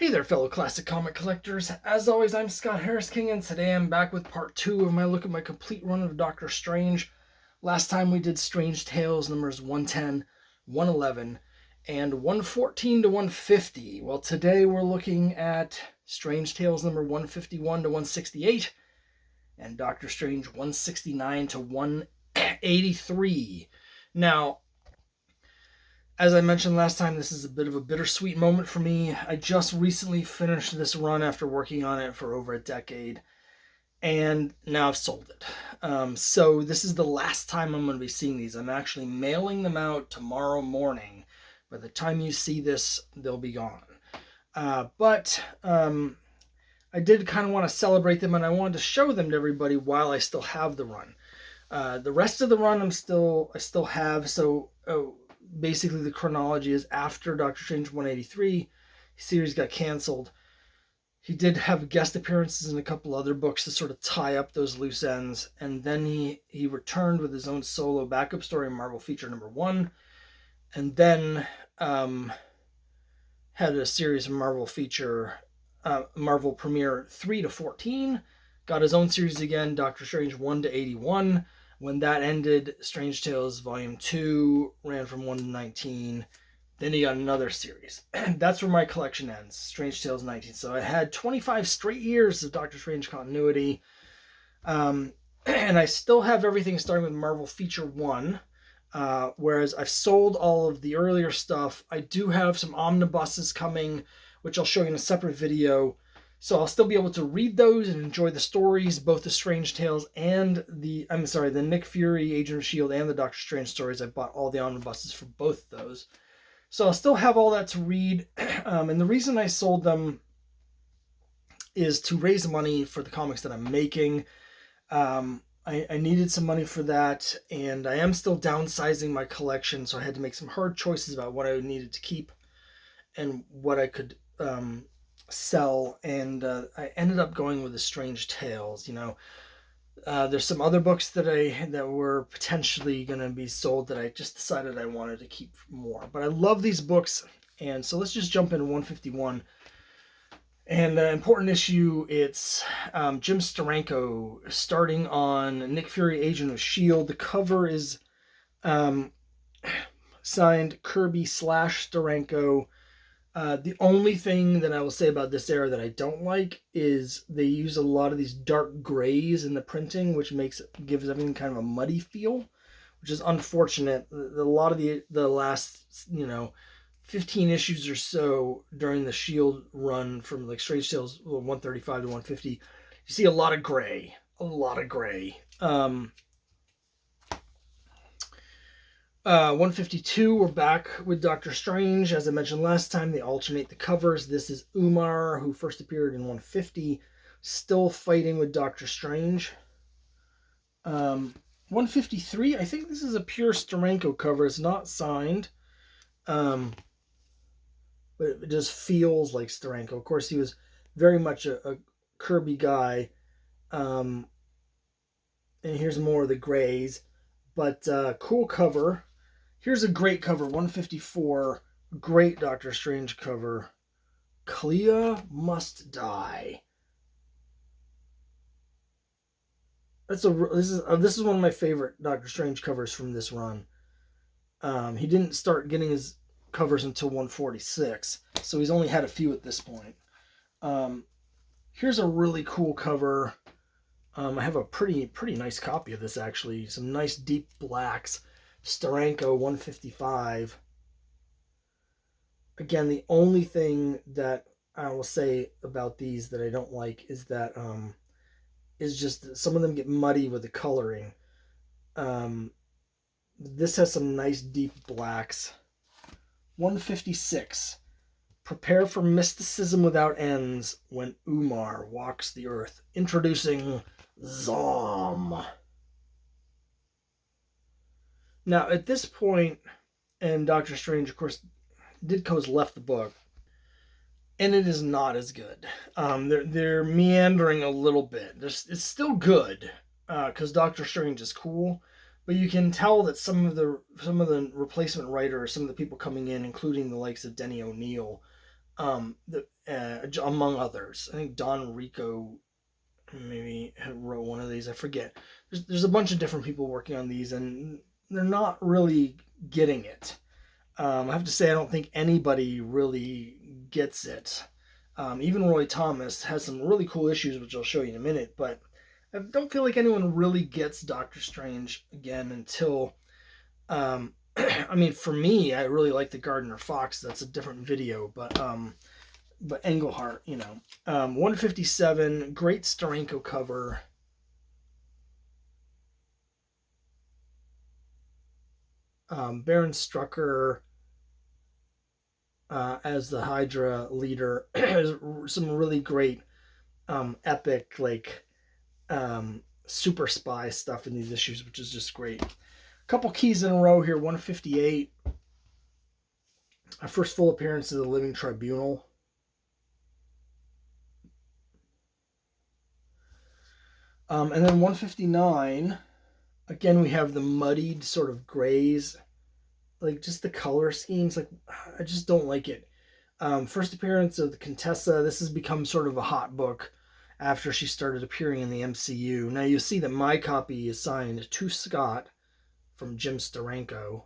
Hey there, fellow classic comic collectors. As always, I'm Scott Harris King, and today I'm back with part 2 of my look at my complete run of Doctor Strange. Last time we did Strange Tales numbers 110, 111, and 114 to 150. Well, today we're looking at Strange Tales number 151 to 168, and Doctor Strange 169 to 183. Now, as I mentioned last time, this is a bit of a bittersweet moment for me. I just recently finished this run after working on it for over a decade, and now I've sold it. So this is the last time I'm going to be seeing these. I'm actually mailing them out tomorrow morning. By the time you see this, they'll be gone. But I did kind of want to celebrate them, and I wanted to show them to everybody while I still have the run. The rest of the run I still have. So basically the chronology is after Doctor Strange 183, series got canceled. He did have guest appearances in a couple other books to sort of tie up those loose ends, and then he returned with his own solo backup story, Marvel Feature number 1, and then had a series of Marvel Premiere 3 to 14, got his own series again, Doctor Strange 1 to 81. When that ended, Strange Tales Volume 2 ran from 1 to 19. Then he got another series. That's where my collection ends, Strange Tales 19. So I had 25 straight years of Doctor Strange continuity. And I still have everything starting with Marvel Feature 1. Whereas I've sold all of the earlier stuff. I do have some omnibuses coming, which I'll show you in a separate video. So I'll still be able to read those and enjoy the stories, both the Strange Tales and the Nick Fury, Agent of S.H.I.E.L.D. and the Doctor Strange stories. I bought all the omnibuses for both of those. So I'll still have all that to read. And the reason I sold them is to raise money for the comics that I'm making. I needed some money for that, and I am still downsizing my collection, so I had to make some hard choices about what I needed to keep and what I could sell, and I ended up going with the Strange Tales. There's some other books that were potentially going to be sold that I just decided I wanted to keep more, but I love these books, and so let's just jump into 151. And the important issue, it's Jim Steranko starting on Nick Fury, Agent of S.H.I.E.L.D. The cover is signed Kirby / Steranko. The only thing that I will say about this era that I don't like is they use a lot of these dark grays in the printing, which gives everything kind of a muddy feel, which is unfortunate. A lot of the last 15 issues or so during the S.H.I.E.L.D. run from like Strange Tales 135 to 150, you see a lot of gray. 152, we're back with Doctor Strange. As I mentioned last time, they alternate the covers. This is Umar, who first appeared in 150, still fighting with Doctor Strange. 153, I think this is a pure Steranko cover. It's not signed. But it just feels like Steranko. Of course, he was very much a Kirby guy. And here's more of the grays. But cool cover. Here's a great cover, 154. Great Doctor Strange cover. Clea Must Die. This is one of my favorite Doctor Strange covers from this run. He didn't start getting his covers until 146, so he's only had a few at this point. Here's a really cool cover. I have a pretty nice copy of this, actually. Some nice deep blacks. Steranko 155. Again, the only thing that I will say about these that I don't like is that is just some of them get muddy with the coloring. This has some nice deep blacks. 156. Prepare for mysticism without ends when Umar walks the earth. Introducing Zom. Now, at this point, and Doctor Strange, of course, Ditko's left the book, and it is not as good. They're meandering a little bit. It's still good, because Doctor Strange is cool, but you can tell that some of the replacement writers, some of the people coming in, including the likes of Denny O'Neil, among others. I think Don Rico maybe wrote one of these. I forget. There's a bunch of different people working on these, and they're not really getting it. I have to say, I don't think anybody really gets it. Even Roy Thomas has some really cool issues, which I'll show you in a minute, but I don't feel like anyone really gets Doctor Strange again until. I mean, for me, I really like the Gardner Fox. That's a different video, but Englehart, 157, great Steranko cover. Baron Strucker as the Hydra leader. Some really great epic, like, super spy stuff in these issues, which is just great. A couple keys in a row here. 158. Our first full appearance of the Living Tribunal. And then 159. Again, we have the muddied sort of grays. Like, just the color schemes. Like, I just don't like it. First appearance of the Contessa. This has become sort of a hot book after she started appearing in the MCU. Now, you see that my copy is signed to Scott from Jim Steranko.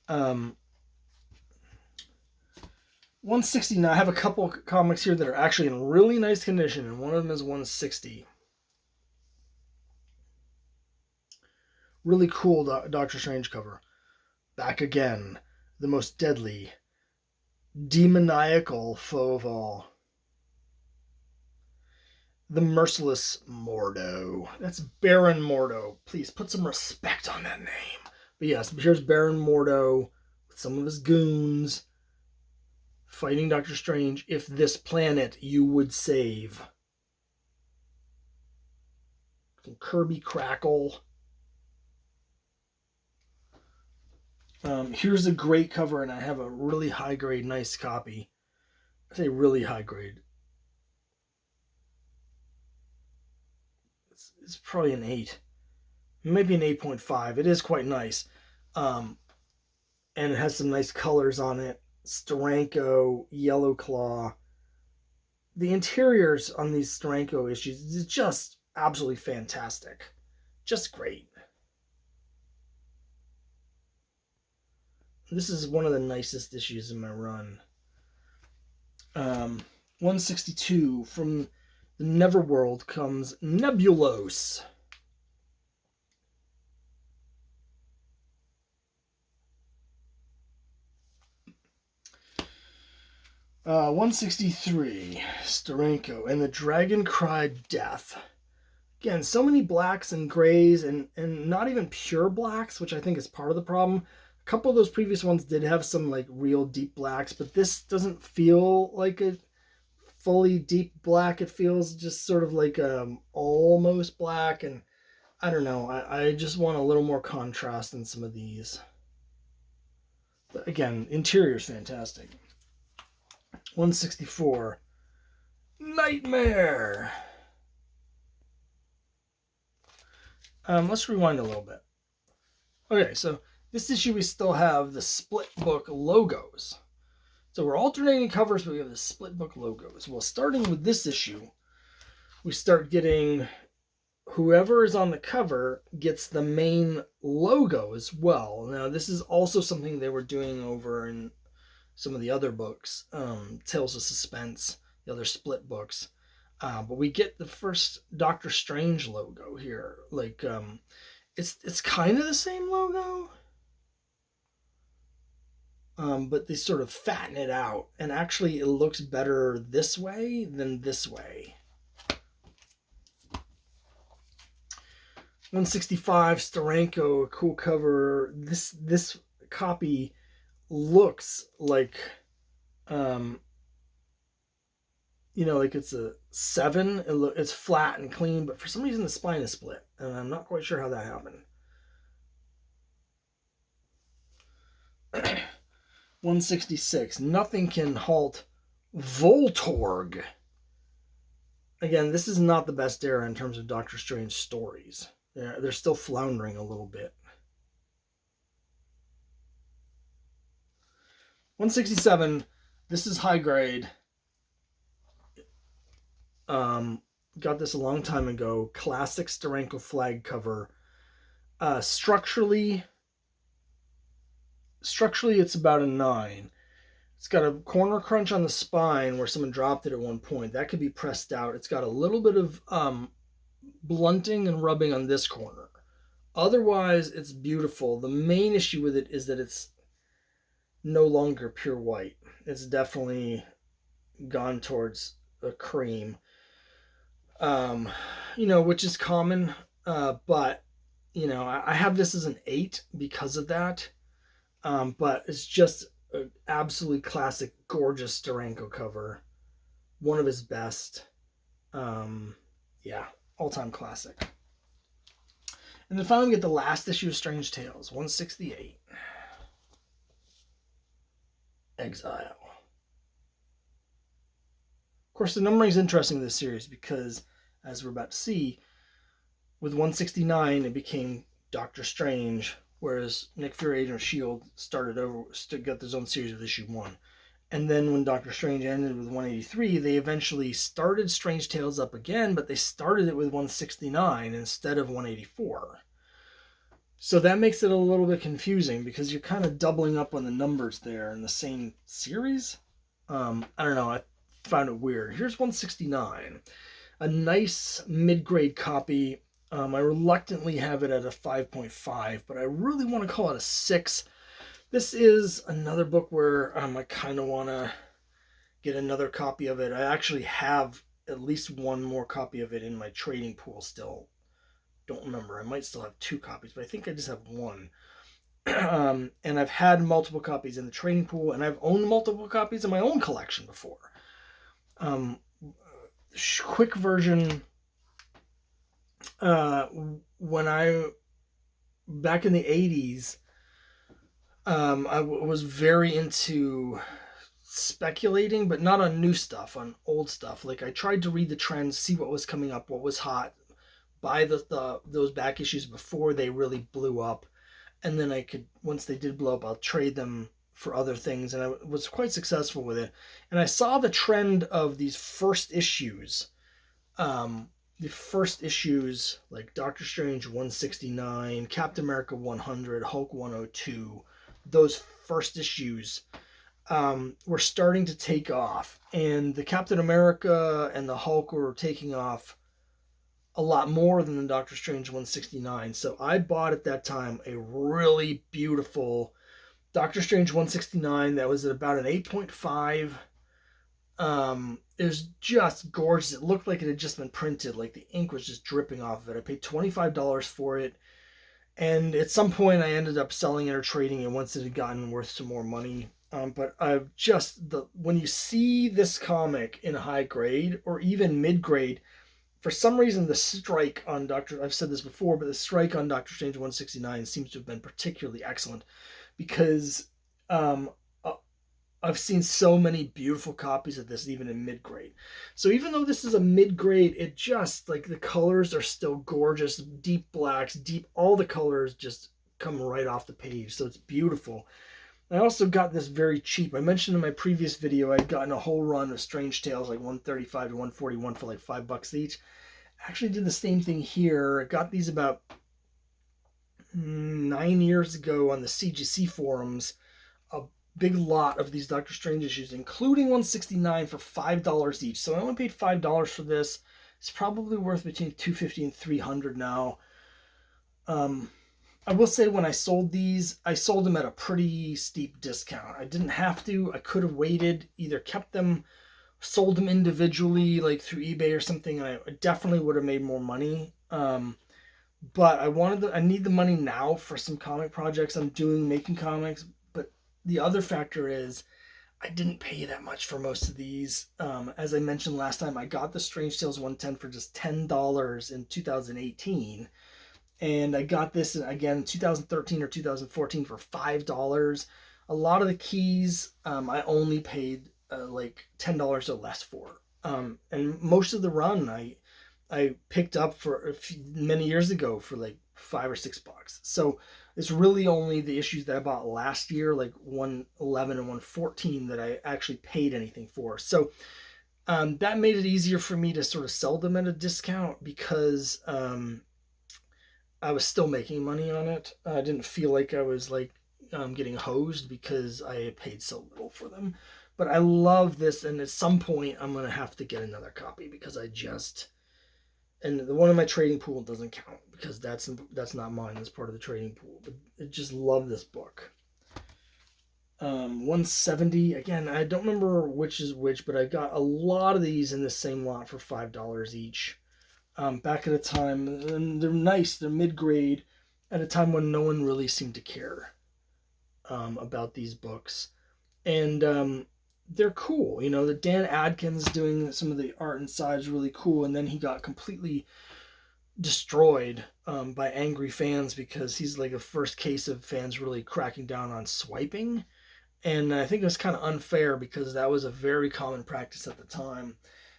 169. I have a couple comics here that are actually in really nice condition, and one of them is 160. Really cool Doctor Strange cover. Back again, the most deadly, demoniacal foe of all. The merciless Mordo. That's Baron Mordo. Please put some respect on that name. But yes, here's Baron Mordo with some of his goons fighting Doctor Strange. If this planet you would save. Some Kirby Crackle. Here's a great cover, and I have a really high grade, nice copy. I say really high grade. It's probably an 8. Maybe an 8.5. It is quite nice. And it has some nice colors on it. Steranko, Yellow Claw. The interiors on these Steranko issues is just absolutely fantastic. Just great. This is one of the nicest issues in my run. 162, from the Neverworld comes Nebulos. Uh, 163, Steranko, and the Dragon Cried Death. Again, so many blacks and grays, and not even pure blacks, which I think is part of the problem. A couple of those previous ones did have some like real deep blacks, but this doesn't feel like a fully deep black. It feels just sort of like almost black, and I don't know. I just want a little more contrast in some of these. But again, interior's fantastic. 164, Nightmare. Let's rewind a little bit. Okay, so this issue we still have the split book logos. So we're alternating covers, but we have the split book logos. Well, starting with this issue, we start getting whoever is on the cover gets the main logo as well. Now, this is also something they were doing over in some of the other books, Tales of Suspense, the other split books. But we get the first Doctor Strange logo here. Like, it's kind of the same logo, but they sort of fatten it out. And actually, it looks better this way than this way. 165, Steranko, cool cover. This copy looks like, like it's a 7. It's flat and clean, but for some reason the spine is split, and I'm not quite sure how that happened. 166, Nothing Can Halt Voltorg. Again, this is not the best era in terms of Doctor Strange stories. They're still floundering a little bit. 167. This is high grade. Got this a long time ago. Classic Steranko flag cover. Structurally, it's about a 9. It's got a corner crunch on the spine where someone dropped it at one point. That could be pressed out. It's got a little bit of blunting and rubbing on this corner. Otherwise, it's beautiful. The main issue with it is that it's no longer pure white. It's definitely gone towards a cream, which is common. But, I have this as an 8 because of that. But it's just an absolutely classic, gorgeous Steranko cover. One of his best. All-time classic. And then finally we get the last issue of Strange Tales, 168. Exile. Of course, the numbering is interesting in this series because, as we're about to see, with 169 it became Doctor Strange, whereas Nick Fury, Agent of S.H.I.E.L.D. got his own series with issue 1. And then when Doctor Strange ended with 183, they eventually started Strange Tales up again, but they started it with 169 instead of 184. So that makes it a little bit confusing because you're kind of doubling up on the numbers there in the same series. I don't know. I found it weird. Here's 169. A nice mid-grade copy. I reluctantly have it at a 5.5, but I really want to call it a 6. This is another book where I kind of want to get another copy of it. I actually have at least one more copy of it in my trading pool still. Don't remember. I might still have 2 copies, but I think I just have 1. And I've had multiple copies in the trading pool, and I've owned multiple copies in my own collection before. Quick version. Back in the 80s, I was very into speculating, but not on new stuff, on old stuff. Like, I tried to read the trends, see what was coming up, what was hot, buy those back issues before they really blew up, and then I could, once they did blow up, I'll trade them for other things, and I was quite successful with it. And I saw the trend of these first issues. The first issues, like Doctor Strange 169, Captain America 100, Hulk 102, those first issues were starting to take off. And the Captain America and the Hulk were taking off a lot more than the Doctor Strange 169. So I bought at that time a really beautiful Doctor Strange 169 that was at about an 8.5. It was just gorgeous. It looked like it had just been printed, like the ink was just dripping off of it. I paid $25 for it, and at some point I ended up selling it or trading it once it had gotten worth some more money. But when you see this comic in high grade or even mid grade, for some reason the strike on I've said this before, but the strike on Doctor Strange 169 seems to have been particularly excellent because I've seen so many beautiful copies of this, even in mid-grade. So even though this is a mid-grade, it just, like, the colors are still gorgeous. Deep blacks, all the colors just come right off the page. So it's beautiful. I also got this very cheap. I mentioned in my previous video I'd gotten a whole run of Strange Tales, like 135 to 141 for like $5 each. I actually did the same thing here. I got these about 9 years ago on the CGC forums. A big lot of these Doctor Strange issues, including 169 for $5 each. So I only paid $5 for this. It's probably worth between $250 and $300 now. I will say when I sold these, I sold them at a pretty steep discount. I didn't have to. I could have waited, either kept them, sold them individually, like through eBay or something, and I definitely would have made more money. But I need the money now for some comic projects I'm doing, making comics. But the other factor is I didn't pay that much for most of these. As I mentioned last time, I got the Strange Tales 110 for just $10 in 2018. And I got this again in 2013 or 2014 for $5. A lot of the keys I only paid like $10 or less for. And most of the run I picked up for many years ago for like $5 or $6. So It's really only the issues that I bought last year, like 111 and 114, that I actually paid anything for. So that made it easier for me to sort of sell them at a discount because I was still making money on it. I didn't feel like I was like getting hosed because I paid so little for them. But I love this, and at some point I'm gonna have to get another copy because I just and the one in my trading pool doesn't count because that's not mine. That's part of the trading pool. But I just love this book. 170 again. I don't remember which is which, but I got a lot of these in the same lot for $5 each. Back at a time, and they're nice. They're mid grade, at a time when no one really seemed to care about these books, and they're cool. You know, the Dan Adkins doing some of the art inside is really cool, and then he got completely destroyed by angry fans because he's like the first case of fans really cracking down on swiping. And I think it was kind of unfair because that was a very common practice at the time.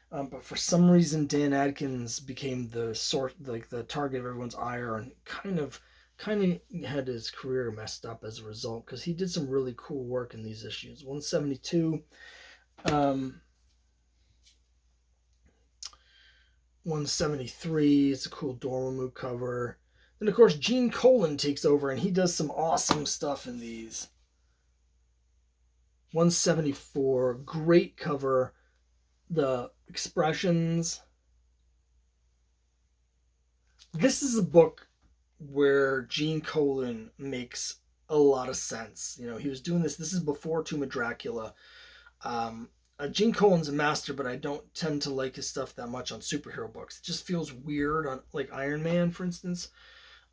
But for some reason, Dan Adkins became the sort like the target of everyone's ire, and kind of had his career messed up as a result because he did some really cool work in these issues. 172, 173. It's a cool Dormammu cover. Then of course Gene Colan takes over, and he does some awesome stuff in these. 174, great cover. The expressions. This is a book where Gene Colan makes a lot of sense. You know, he was doing this. This is before Tomb of Dracula. Gene Colan's a master, but I don't tend to like his stuff that much on superhero books. It just feels weird on like Iron Man, for instance,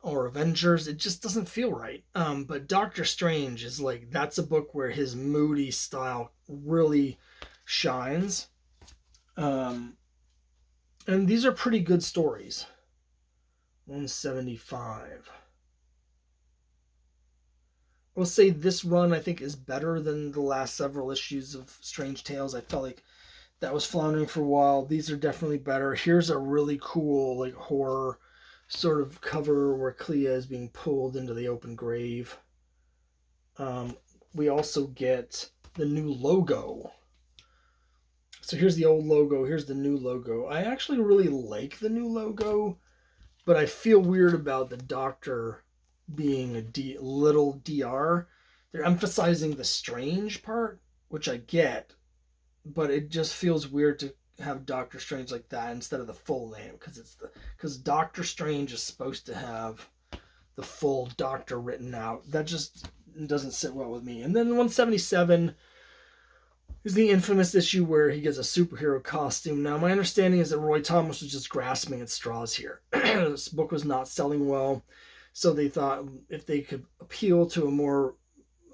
or Avengers. It just doesn't feel right. But Doctor Strange is like that's a book where his moody style really shines. And these are pretty good stories. 175. I will say this run I think is better than the last several issues of Strange Tales. I felt like that was floundering for a while. These are definitely better. Here's a really cool like horror sort of cover where Clea is being pulled into the open grave. We also get the new logo. So here's the old logo. Here's the new logo. I actually really like the new logo, but I feel weird about the Doctor being a little DR. They're emphasizing the strange part, which I get, but it just feels weird to have Doctor Strange like that instead of the full name because Doctor Strange is supposed to have the full Doctor written out. That just doesn't sit well with me. And then 177 is the infamous issue where he gets a superhero costume. Now, my understanding is that Roy Thomas was just grasping at straws here. This book was not selling well, so they thought if they could appeal to a more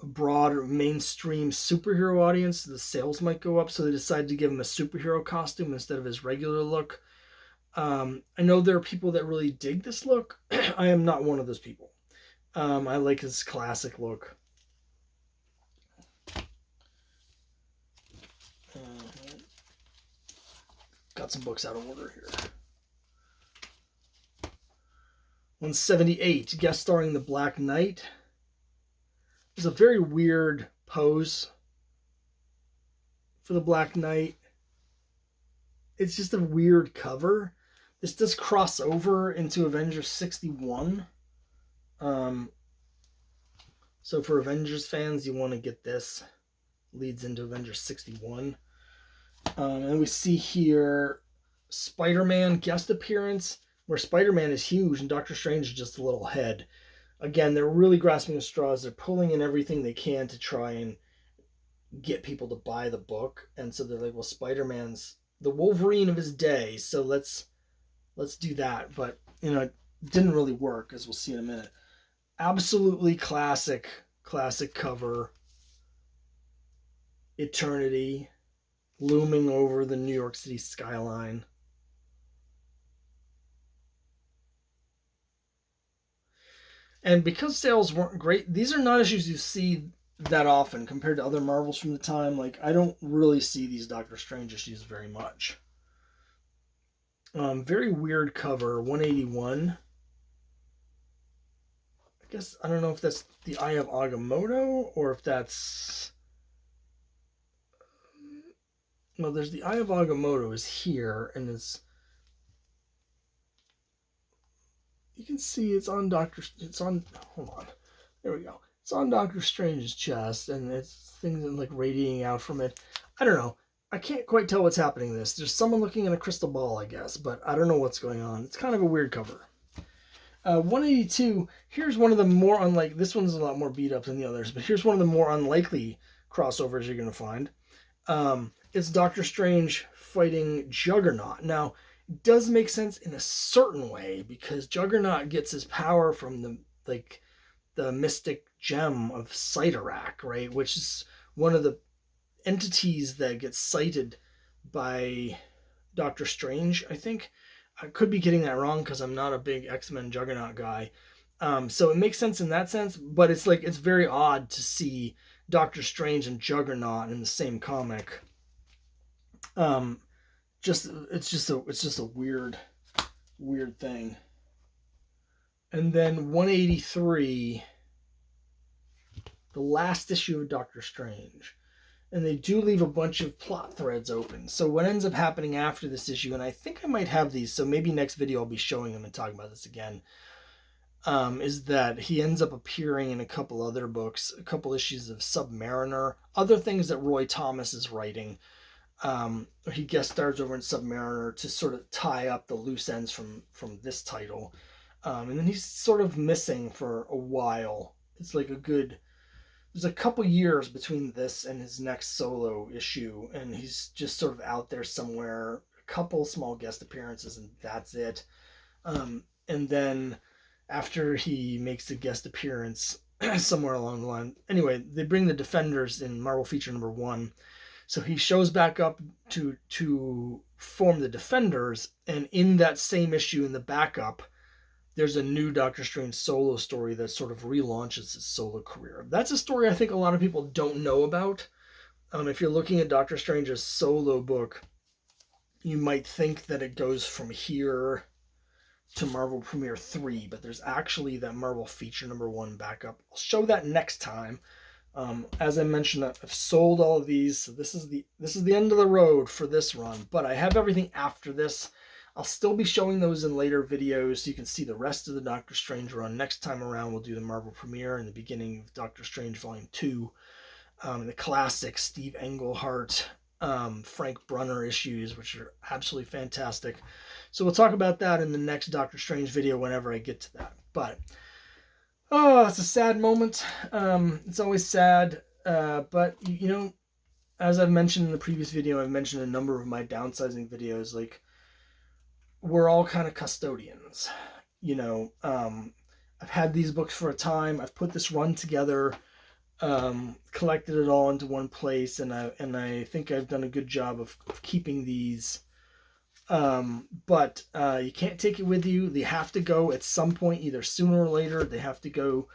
broad or mainstream superhero audience, the sales might go up. So they decided to give him a superhero costume instead of his regular look. I know there are people that really dig this look. I am not one of those people. I like his classic look. Got some books out of order here. 178, guest starring the Black Knight. It's a very weird pose for the Black Knight. It's just a weird cover. This does cross over into Avengers 61. So for Avengers fans, you want to get this. Leads into Avengers 61. And we see here Spider-Man guest appearance, where Spider-Man is huge and Doctor Strange is just a little head. Again, they're really grasping the straws. They're pulling in everything they can to try and get people to buy the book. And so they're like, well, Spider-Man's the Wolverine of his day, so let's do that. But, you know, it didn't really work, as we'll see in a minute. Absolutely classic cover. Eternity looming over the New York City skyline. And because sales weren't great, these are not issues you see that often compared to other Marvels from the time. Like, I don't really see these Doctor Strange issues very much. Very weird cover, 181. guess I don't know if that's the Eye of Agamotto or if that's no. There's the Eye of Agamotto is here, and it's you can see it's on Doctor. It's on. Hold on. There we go. It's on Doctor Strange's chest, and it's things like radiating out from it. I don't know. I can't quite tell what's happening in this. There's someone looking in a crystal ball, I guess, but I don't know what's going on. It's kind of a weird cover. 182. Here's one of the more unlike. This one's a lot more beat up than the others, but here's one of the more unlikely crossovers you're going to find. It's Doctor Strange fighting Juggernaut. Now, it does make sense in a certain way because Juggernaut gets his power from the mystic gem of Cyttorak, right? Which is one of the entities that gets cited by Doctor Strange, I think. I could be getting that wrong because I'm not a big X-Men Juggernaut guy. So it makes sense in that sense, but it's very odd to see Doctor Strange and Juggernaut in the same comic. It's just a weird thing. And then 183, the last issue of Doctor Strange. And they do leave a bunch of plot threads open. So what ends up happening after this issue, and I think I might have these, so maybe next video I'll be showing them and talking about this again, is that he ends up appearing in a couple other books, a couple issues of Submariner, other things that Roy Thomas is writing. He guest stars over in Submariner to sort of tie up the loose ends from this title. And then he's sort of missing for a while. It's like there's a couple years between this and his next solo issue, and he's just sort of out there somewhere, a couple small guest appearances, and that's it. And then after he makes a guest appearance somewhere along the line, anyway, they bring the Defenders in Marvel Feature number 1. So he shows back up to form the Defenders, and in that same issue, in the backup, there's a new Doctor Strange solo story that sort of relaunches his solo career. That's a story I think a lot of people don't know about. If you're looking at Doctor Strange's solo book, you might think that it goes from here to Marvel Premiere 3, but there's actually that Marvel Feature number 1 backup. I'll show that next time. As I mentioned, I've sold all of these, so this is the end of the road for this run, but I have everything after this. I'll still be showing those in later videos so you can see the rest of the Doctor Strange run. Next time around, we'll do the Marvel Premiere and the beginning of Doctor Strange Volume 2, the classic Steve Englehart, Frank Brunner issues, which are absolutely fantastic. So we'll talk about that in the next Doctor Strange video whenever I get to that. But it's a sad moment. It's always sad, but you know, as I've mentioned in the previous video, I've mentioned a number of my downsizing videos, like, we're all kind of custodians, you know. I've had these books for a time. I've put this run together, collected it all into one place, and I think I've done a good job of keeping these. But you can't take it with you. They have to go at some point, either sooner or later. They have to go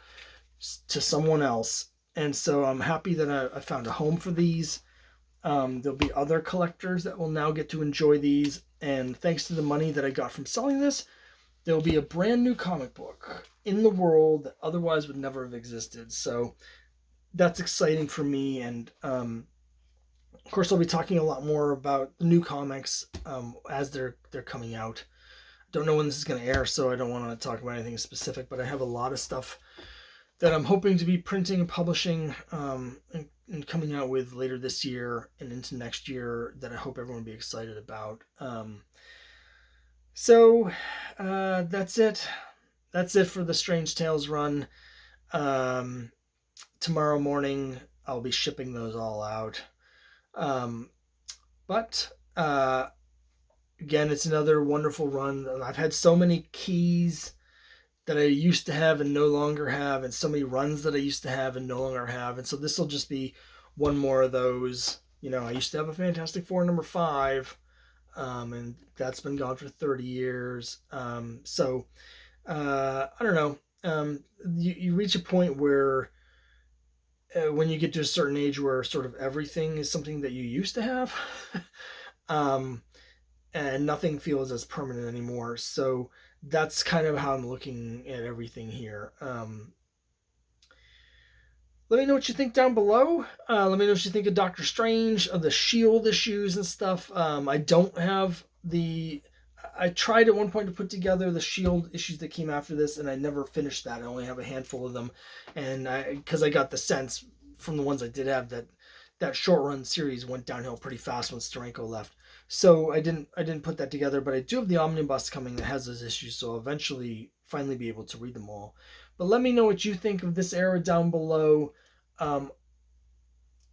to someone else. And so I'm happy that I found a home for these. There'll be other collectors that will now get to enjoy these. And thanks to the money that I got from selling this, there'll be a brand new comic book in the world that otherwise would never have existed. So that's exciting for me. And of course, I'll be talking a lot more about the new comics as they're coming out. Don't know when this is going to air, so I don't want to talk about anything specific, but I have a lot of stuff that I'm hoping to be printing and publishing and coming out with later this year and into next year that I hope everyone will be excited about. So that's it. That's it for the Strange Tales run. Tomorrow morning, I'll be shipping those all out. But again, it's another wonderful run. I've had so many keys that I used to have and no longer have, and so many runs that I used to have and no longer have. And so this will just be one more of those. You know, I used to have a Fantastic Four number 5, and that's been gone for 30 years. So I don't know. You reach a point where when you get to a certain age where sort of everything is something that you used to have, and nothing feels as permanent anymore. So that's kind of how I'm looking at everything here. Let me know what you think down below. Let me know what you think of Doctor Strange, of the Shield issues and stuff. I don't have the. I tried at one point to put together the Shield issues that came after this, and I never finished that. I only have a handful of them, and because I got the sense from the ones I did have that that short run series went downhill pretty fast when Steranko left. So I didn't put that together, but I do have the omnibus coming that has those issues, so I'll eventually finally be able to read them all. But let me know what you think of this era down below. Um,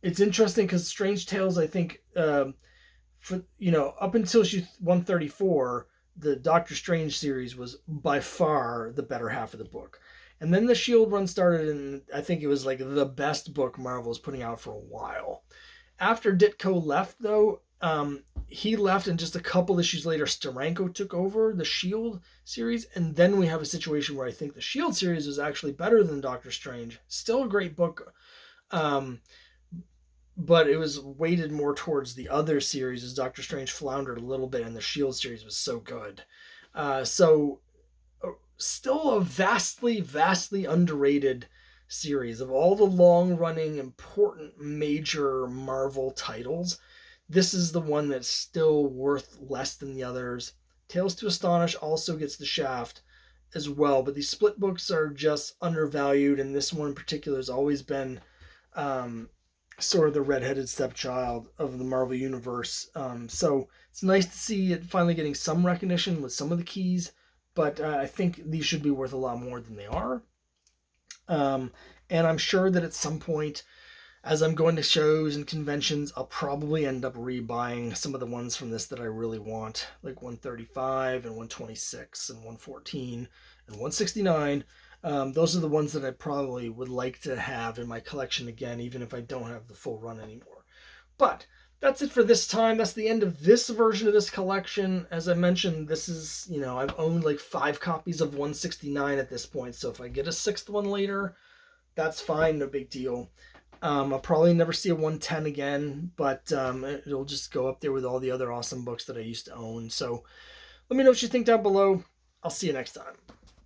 it's interesting because Strange Tales, I think, for up until issue 134, the Doctor Strange series was by far the better half of the book. And then the Shield run started, and I think it was like the best book Marvel was putting out for a while. After Ditko left, though, he left, and just a couple issues later, Steranko took over the Shield series, and then we have a situation where I think the Shield series was actually better than Doctor Strange. Still a great book, um, but it was weighted more towards the other series as Doctor Strange floundered a little bit, and the Shield series was so good. So still a vastly underrated series of all the long-running, important, major Marvel titles. This is the one that's still worth less than the others. Tales to Astonish also gets the shaft as well, but these split books are just undervalued, and this one in particular has always been um, sort of the redheaded stepchild of the Marvel Universe. So it's nice to see it finally getting some recognition with some of the keys, but I think these should be worth a lot more than they are. Um, and I'm sure that at some point, as I'm going to shows and conventions, I'll probably end up rebuying some of the ones from this that I really want, like 135 and 126 and 114 and 169. Those are the ones that I probably would like to have in my collection again, even if I don't have the full run anymore. But that's it for this time. That's the end of this version of this collection. As I mentioned, this is, I've owned like 5 copies of 169 at this point, so if I get a 6th one later, that's fine, no big deal. I'll probably never see a 110 again, but it'll just go up there with all the other awesome books that I used to own. So let me know what you think down below. I'll see you next time.